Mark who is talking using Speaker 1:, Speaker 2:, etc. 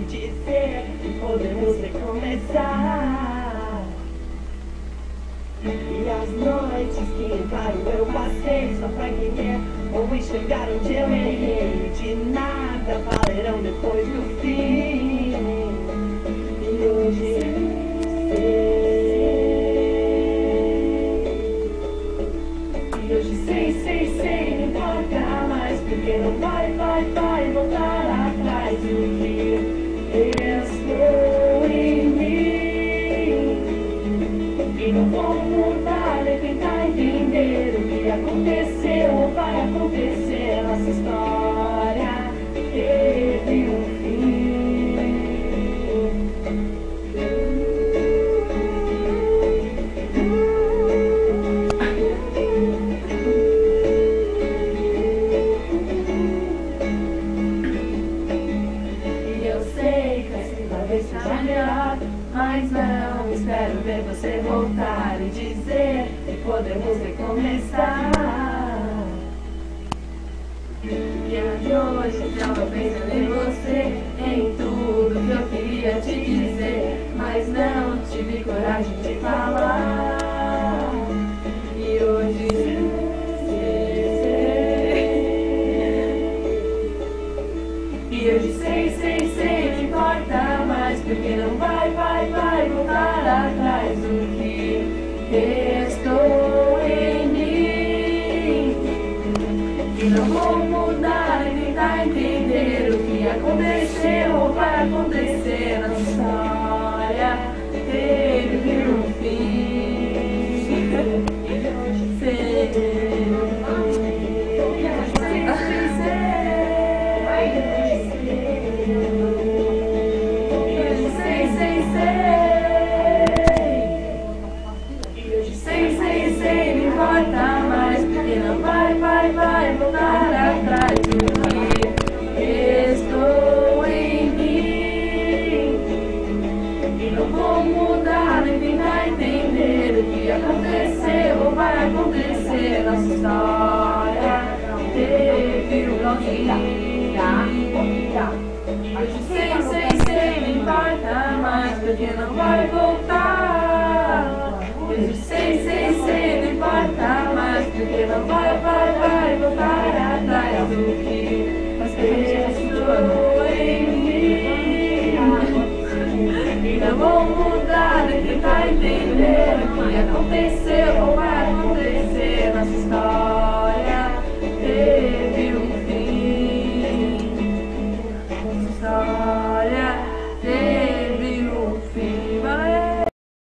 Speaker 1: dizer que podemos recomeçar. E as noites que em claro eu passei só pra entender ou enxergar onde eu errei. De nada valerão depois do fim. E hoje sei, não importa mais, porque não vai voltar atrás. O que restou em mim, e não vou mudar nem tentar entender o que aconteceu ou vai acontecer. Nossa história teve um fim. Seja melhor, mas não espero ver você voltar e dizer que podemos recomeçar. E hoje eu pensando em você, em tudo que eu queria te dizer, mas não tive coragem de falar. E hoje sei, não importa mais, porque não vai voltar atrás. O que restou em mim, e não vou mudar e tentar entender o que aconteceu ou vai acontecer. Nossa história teve um fim. Sei, não importa mais, porque não vai voltar atrás. O que restou em mim, e não vou mudar nem tentar entender o que aconteceu ou vai acontecer. Nossa história teve um fim. Sei, não importa mais, porque não vai voltar. Sei, não importa mais, porque não vai voltar atrás. O que restou em mim, e não vou mudar nem tentar entender o que aconteceu ou vai acontecer. Nossa história teve um fim. Nossa história